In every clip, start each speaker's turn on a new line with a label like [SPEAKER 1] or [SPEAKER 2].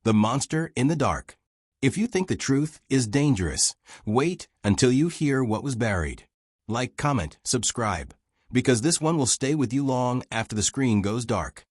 [SPEAKER 1] The Monster in the Dark. If you think the truth is dangerous, wait until you hear what was buried. Like, comment, subscribe, because this one will stay with you long after the screen goes dark.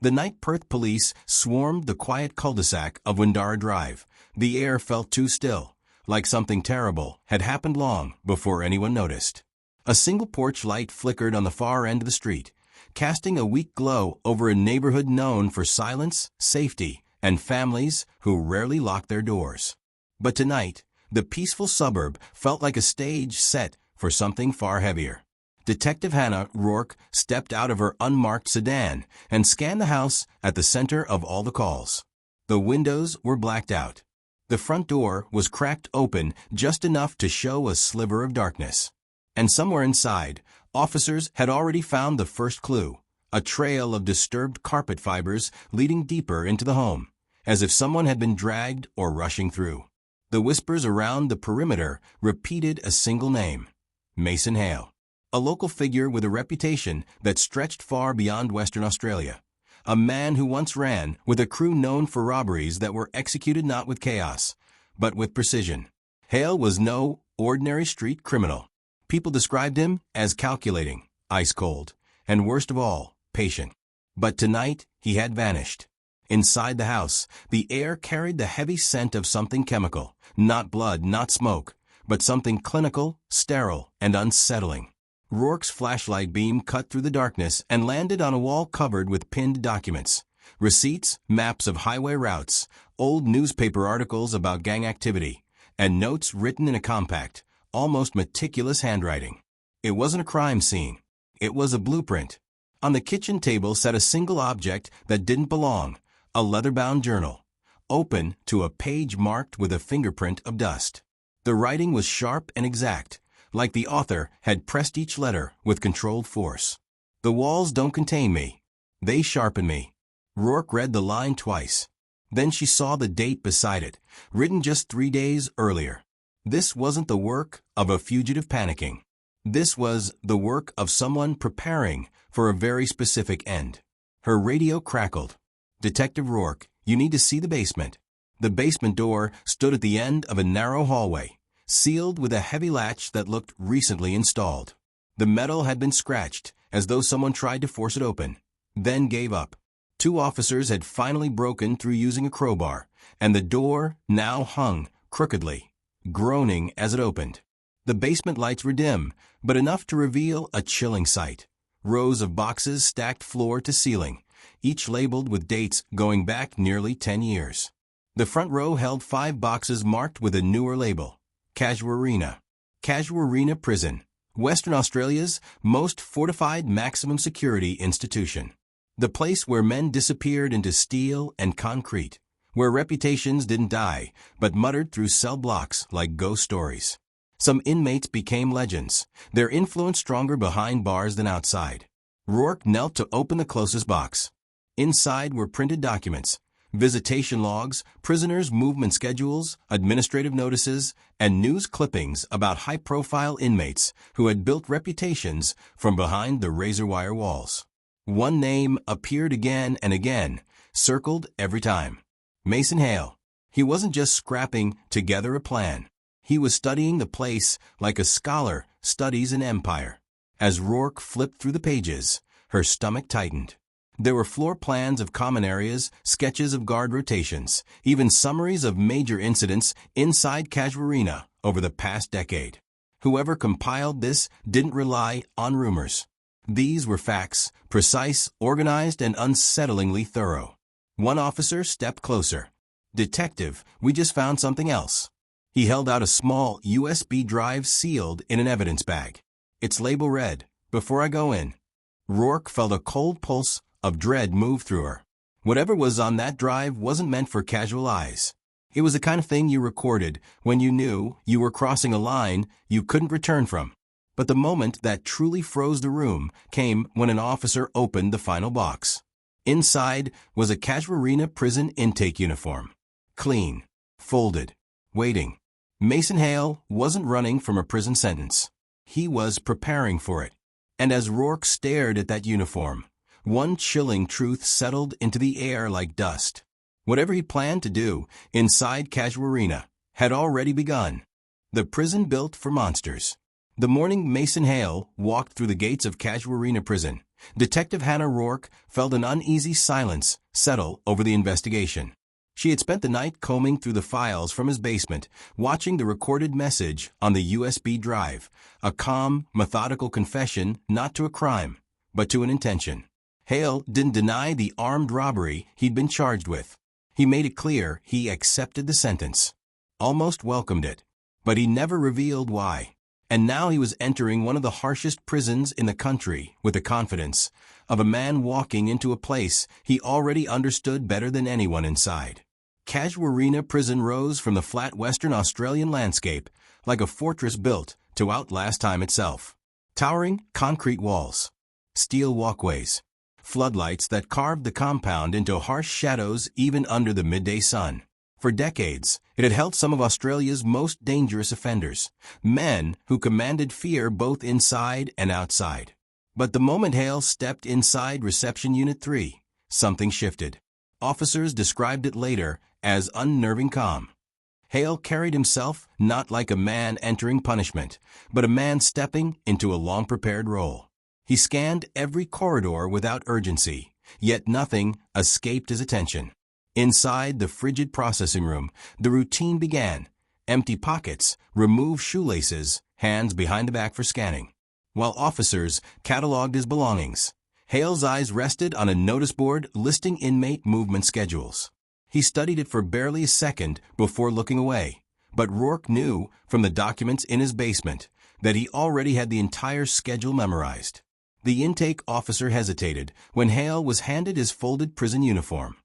[SPEAKER 1] The night Perth police swarmed the quiet cul-de-sac of Windara Drive. The air felt too still, like something terrible had happened long before anyone noticed. A single porch light flickered on the far end of the street, casting a weak glow over a neighborhood known for silence, safety, and families who rarely locked their doors. But tonight, the peaceful suburb felt like a stage set for something far heavier. Detective Hannah Rourke stepped out of her unmarked sedan and scanned the house at the center of all the calls. The windows were blacked out. The front door was cracked open just enough to show a sliver of darkness. And somewhere inside, officers had already found the first clue, a trail of disturbed carpet fibers leading deeper into the home, as if someone had been dragged or rushing through. The whispers around the perimeter repeated a single name: Mason Hale. A local figure with a reputation that stretched far beyond Western Australia. A man who once ran with a crew known for robberies that were executed not with chaos, but with precision. Hale was no ordinary street criminal. People described him as calculating, ice-cold, and worst of all, patient. But tonight, he had vanished. Inside the house, the air carried the heavy scent of something chemical, not blood, not smoke, but something clinical, sterile, and unsettling. Rourke's flashlight beam cut through the darkness and landed on a wall covered with pinned documents, receipts, maps of highway routes, old newspaper articles about gang activity, and notes written in a compact, almost meticulous handwriting. It wasn't a crime scene. It was a blueprint. On the kitchen table sat a single object that didn't belong, a leather-bound journal, open to a page marked with a fingerprint of dust. The writing was sharp and exact, like the author had pressed each letter with controlled force. The walls don't contain me. They sharpen me. Rourke read the line twice. Then she saw the date beside it, written just 3 days earlier. This wasn't the work of a fugitive panicking. This was the work of someone preparing for a very specific end. Her radio crackled. "Detective Rourke, you need to see the basement." The basement door stood at the end of a narrow hallway, sealed with a heavy latch that looked recently installed. The metal had been scratched, as though someone tried to force it open, then gave up. 2 officers had finally broken through using a crowbar, and the door now hung crookedly, groaning as it opened. The basement lights were dim, but enough to reveal a chilling sight. Rows of boxes stacked floor to ceiling, each labeled with dates going back nearly 10 years. The front row held 5 boxes marked with a newer label: Casuarina. Casuarina Prison, Western Australia's most fortified maximum security institution. The place where men disappeared into steel and concrete, where reputations didn't die, but muttered through cell blocks like ghost stories. Some inmates became legends, their influence stronger behind bars than outside. Rourke knelt to open the closest box. Inside were printed documents, visitation logs, prisoners' movement schedules, administrative notices, and news clippings about high-profile inmates who had built reputations from behind the razor-wire walls. One name appeared again and again, circled every time: Mason Hale. He wasn't just scrapping together a plan. He was studying the place like a scholar studies an empire. As Rourke flipped through the pages, her stomach tightened. There were floor plans of common areas, sketches of guard rotations, even summaries of major incidents inside Casuarina over the past decade. Whoever compiled this didn't rely on rumors. These were facts, precise, organized, and unsettlingly thorough. One officer stepped closer. "Detective, we just found something else." He held out a small USB drive sealed in an evidence bag. Its label read, "Before I go in." Rourke felt a cold pulse of dread move through her. Whatever was on that drive wasn't meant for casual eyes. It was the kind of thing you recorded when you knew you were crossing a line you couldn't return from. But the moment that truly froze the room came when an officer opened the final box. Inside was a Casuarina Prison intake uniform. Clean, folded, waiting. Mason Hale wasn't running from a prison sentence. He was preparing for it. And as Rourke stared at that uniform, one chilling truth settled into the air like dust. Whatever he planned to do inside Casuarina had already begun. The prison built for monsters. The morning Mason Hale walked through the gates of Casuarina Prison, Detective Hannah Rourke felt an uneasy silence settle over the investigation. She had spent the night combing through the files from his basement, watching the recorded message on the USB drive, a calm, methodical confession not to a crime, but to an intention. Hale didn't deny the armed robbery he'd been charged with. He made it clear he accepted the sentence, almost welcomed it, but he never revealed why. And now he was entering one of the harshest prisons in the country with the confidence of a man walking into a place he already understood better than anyone inside. Casuarina Prison rose from the flat Western Australian landscape like a fortress built to outlast time itself. Towering concrete walls, steel walkways, floodlights that carved the compound into harsh shadows even under the midday sun. For decades, it had held some of Australia's most dangerous offenders, men who commanded fear both inside and outside. But the moment Hale stepped inside Reception Unit 3, something shifted. Officers described it later as unnerving calm. Hale carried himself not like a man entering punishment, but a man stepping into a long-prepared role. He scanned every corridor without urgency, yet nothing escaped his attention. Inside the frigid processing room, the routine began. Empty pockets, removed shoelaces, hands behind the back for scanning. While officers cataloged his belongings, Hale's eyes rested on a notice board listing inmate movement schedules. He studied it for barely a second before looking away, but Rourke knew from the documents in his basement that he already had the entire schedule memorized. The intake officer hesitated when Hale was handed his folded prison uniform.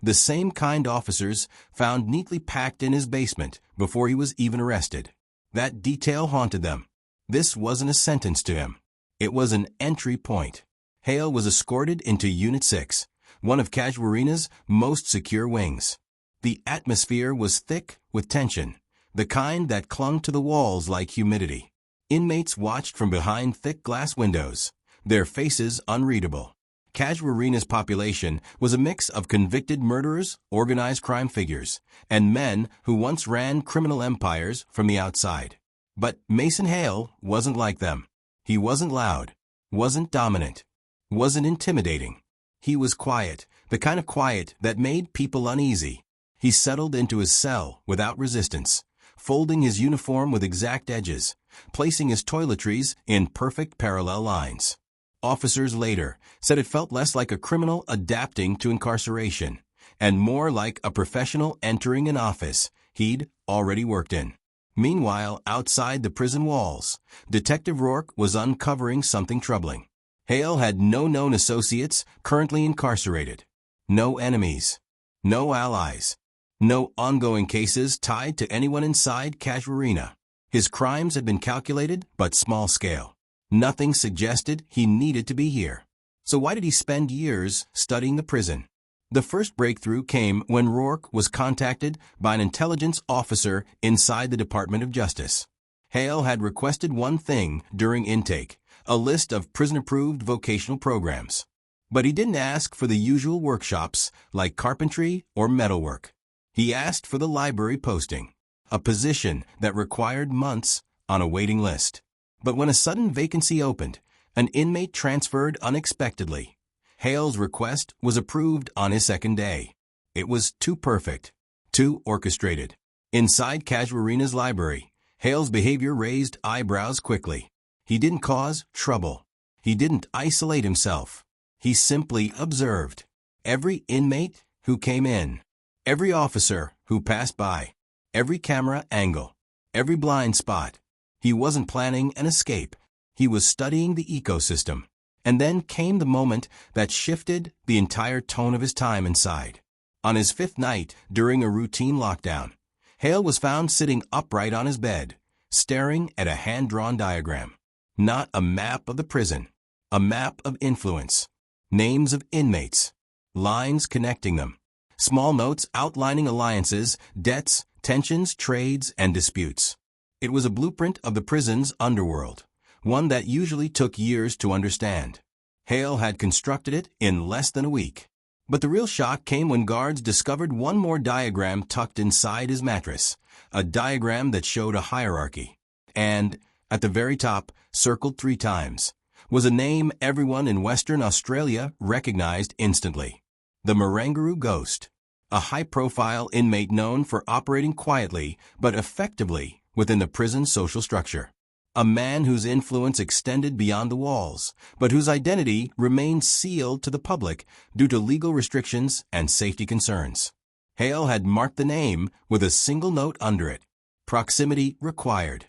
[SPEAKER 1] The same kind officers found neatly packed in his basement before he was even arrested. That detail haunted them. This wasn't a sentence to him. It was an entry point. Hale was escorted into Unit 6, one of Casuarina's most secure wings. The atmosphere was thick with tension, the kind that clung to the walls like humidity. Inmates watched from behind thick glass windows, their faces unreadable. Casuarina's population was a mix of convicted murderers, organized crime figures, and men who once ran criminal empires from the outside. But Mason Hale wasn't like them. He wasn't loud, wasn't dominant, wasn't intimidating. He was quiet, the kind of quiet that made people uneasy. He settled into his cell without resistance, folding his uniform with exact edges, placing his toiletries in perfect parallel lines. Officers later said it felt less like a criminal adapting to incarceration and more like a professional entering an office he'd already worked in. Meanwhile, outside the prison walls, Detective Rourke was uncovering something troubling. Hale had no known associates currently incarcerated, no enemies, no allies, no ongoing cases tied to anyone inside Casuarina. His crimes had been calculated but small scale. Nothing suggested he needed to be here. So why did he spend years studying the prison? The first breakthrough came when Rourke was contacted by an intelligence officer inside the Department of Justice. Hale had requested one thing during intake, a list of prison-approved vocational programs. But he didn't ask for the usual workshops like carpentry or metalwork. He asked for the library posting, a position that required months on a waiting list. But when a sudden vacancy opened, an inmate transferred unexpectedly. Hale's request was approved on his second day. It was too perfect, too orchestrated. Inside Casuarina's library, Hale's behavior raised eyebrows quickly. He didn't cause trouble. He didn't isolate himself. He simply observed every inmate who came in, every officer who passed by, every camera angle, every blind spot. He wasn't planning an escape. He was studying the ecosystem. And then came the moment that shifted the entire tone of his time inside. On his fifth night during a routine lockdown, Hale was found sitting upright on his bed, staring at a hand-drawn diagram. Not a map of the prison, a map of influence. Names of inmates, lines connecting them, small notes outlining alliances, debts, tensions, trades, and disputes. It was a blueprint of the prison's underworld, one that usually took years to understand. Hale had constructed it in less than a week. But the real shock came when guards discovered one more diagram tucked inside his mattress, a diagram that showed a hierarchy. And, at the very top, circled 3 times, was a name everyone in Western Australia recognized instantly. The Marangaroo Ghost, a high-profile inmate known for operating quietly but effectively within the prison's social structure. A man whose influence extended beyond the walls, but whose identity remained sealed to the public due to legal restrictions and safety concerns. Hale had marked the name with a single note under it: proximity required.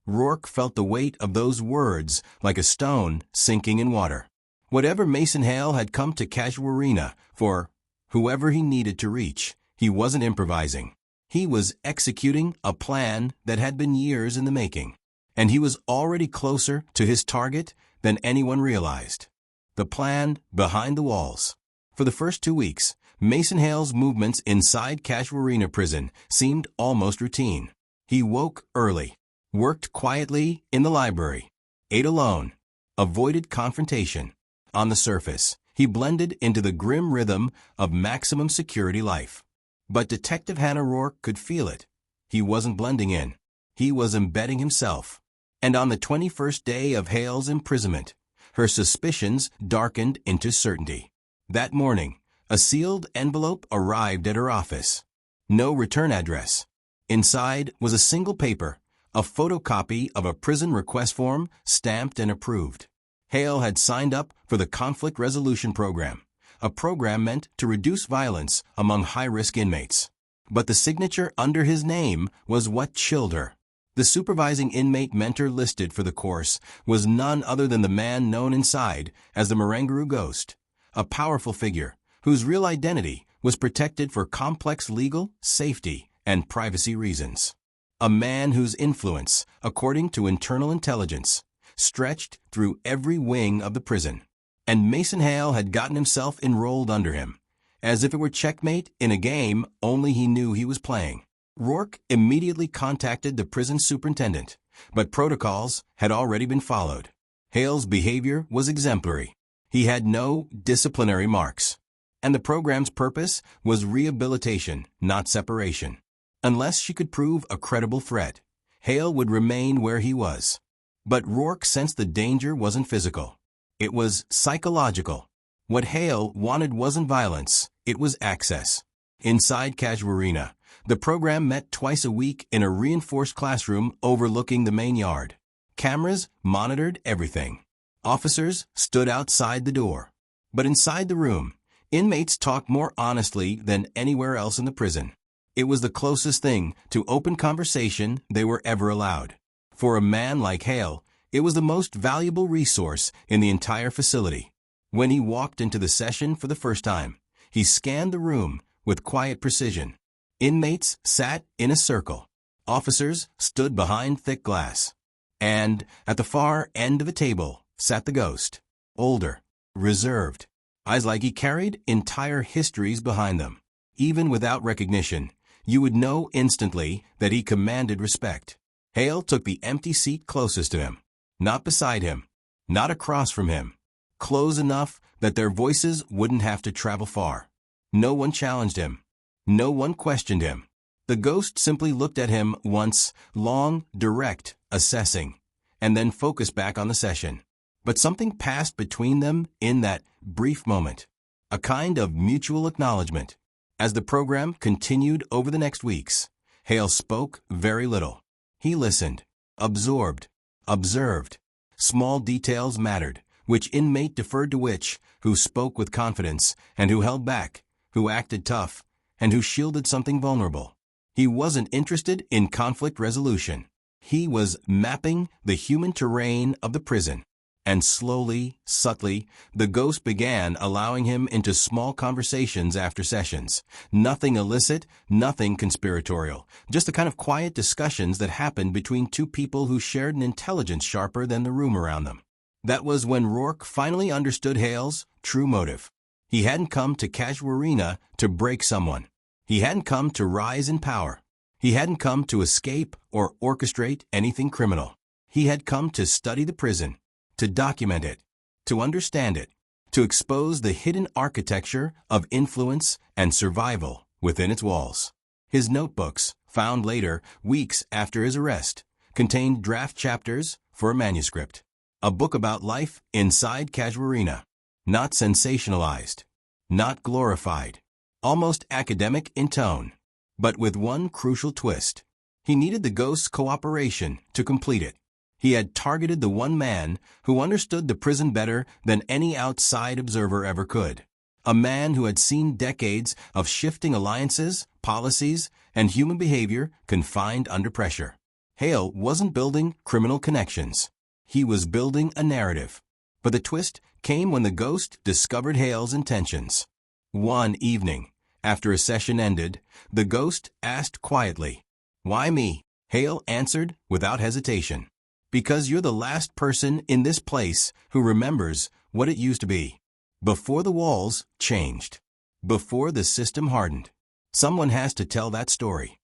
[SPEAKER 1] Rourke felt the weight of those words like a stone sinking in water. Whatever Mason Hale had come to Casuarina for, whoever he needed to reach, he wasn't improvising. He was executing a plan that had been years in the making. And he was already closer to his target than anyone realized. The plan behind the walls. For the first 2 weeks, Mason Hale's movements inside Casuarina Prison seemed almost routine. He woke early, worked quietly in the library, ate alone, avoided confrontation. On the surface, he blended into the grim rhythm of maximum security life. But Detective Hannah Rourke could feel it. He wasn't blending in. He was embedding himself. And on the 21st day of Hale's imprisonment, her suspicions darkened into certainty. That morning, a sealed envelope arrived at her office. No return address. Inside was a single paper, a photocopy of a prison request form stamped and approved. Hale had signed up for the Conflict Resolution Program, a program meant to reduce violence among high-risk inmates. But the signature under his name was what chilled her. The supervising inmate mentor listed for the course was none other than the man known inside as the Marangaroo Ghost, a powerful figure whose real identity was protected for complex legal, safety, and privacy reasons. A man whose influence, according to internal intelligence, stretched through every wing of the prison. And Mason Hale had gotten himself enrolled under him, as if it were checkmate in a game only he knew he was playing. Rourke immediately contacted the prison superintendent, but protocols had already been followed. Hale's behavior was exemplary. He had no disciplinary marks, and the program's purpose was rehabilitation, not separation. Unless she could prove a credible threat, Hale would remain where he was. But Rourke sensed the danger wasn't physical. It was psychological. What Hale wanted wasn't violence, it was access. Inside Casuarina, the program met twice a week in a reinforced classroom overlooking the main yard. Cameras monitored everything. Officers stood outside the door. But inside the room, inmates talked more honestly than anywhere else in the prison. It was the closest thing to open conversation they were ever allowed. For a man like Hale, it was the most valuable resource in the entire facility. When he walked into the session for the first time, he scanned the room with quiet precision. Inmates sat in a circle. Officers stood behind thick glass. And, at the far end of the table, sat the ghost. Older, reserved, eyes like he carried entire histories behind them. Even without recognition, you would know instantly that he commanded respect. Hale took the empty seat closest to him. Not beside him, not across from him. Close enough that their voices wouldn't have to travel far. No one challenged him. No one questioned him. The ghost simply looked at him once, long, direct, assessing, and then focused back on the session. But something passed between them in that brief moment, a kind of mutual acknowledgement. As the program continued over the next weeks, Hale spoke very little. He listened, absorbed, observed. Small details mattered, which inmate deferred to which, who spoke with confidence, and who held back, who acted tough, and who shielded something vulnerable. He wasn't interested in conflict resolution. He was mapping the human terrain of the prison. And slowly, subtly, the ghost began allowing him into small conversations after sessions. Nothing illicit, nothing conspiratorial. Just the kind of quiet discussions that happened between two people who shared an intelligence sharper than the room around them. That was when Rourke finally understood Hale's true motive. He hadn't come to Casuarina to break someone. He hadn't come to rise in power. He hadn't come to escape or orchestrate anything criminal. He had come to study the prison, to document it, to understand it, to expose the hidden architecture of influence and survival within its walls. His notebooks, found later, weeks after his arrest, contained draft chapters for a manuscript, a book about life inside Casuarina. Not sensationalized, not glorified, almost academic in tone, but with one crucial twist. He needed the ghost's cooperation to complete it. He had targeted the one man who understood the prison better than any outside observer ever could. A man who had seen decades of shifting alliances, policies, and human behavior confined under pressure. Hale wasn't building criminal connections. He was building a narrative. But the twist came when the ghost discovered Hale's intentions. One evening, after a session ended, the ghost asked quietly, "Why me?" Hale answered without hesitation, "Because you're the last person in this place who remembers what it used to be. Before the walls changed. Before the system hardened. Someone has to tell that story."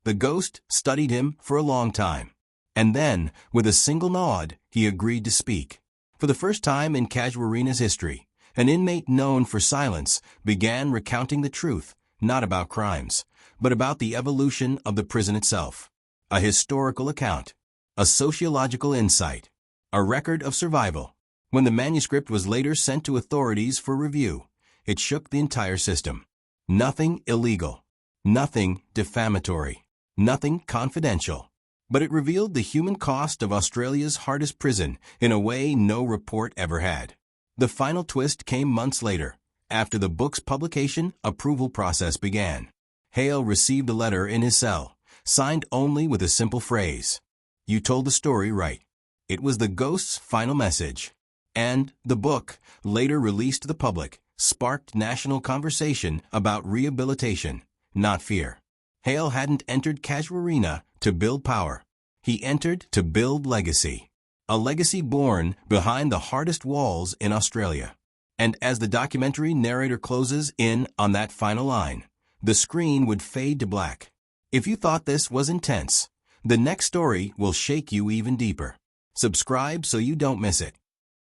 [SPEAKER 1] The ghost studied him for a long time. And then, with a single nod, he agreed to speak. For the first time in Casuarina's history, an inmate known for silence began recounting the truth, not about crimes, but about the evolution of the prison itself. A historical account. A sociological insight. A record of survival. When the manuscript was later sent to authorities for review, it shook the entire system. Nothing illegal. Nothing defamatory. Nothing confidential. But it revealed the human cost of Australia's hardest prison in a way no report ever had. The final twist came months later, after the book's publication approval process began. Hale received a letter in his cell, signed only with a simple phrase, "You told the story right." It was the ghost's final message. And the book, later released to the public, sparked national conversation about rehabilitation, not fear. Hale hadn't entered Casuarina to build power. He entered to build legacy. A legacy born behind the hardest walls in Australia. And as the documentary narrator closes in on that final line, the screen would fade to black. If you thought this was intense, the next story will shake you even deeper. Subscribe so you don't miss it.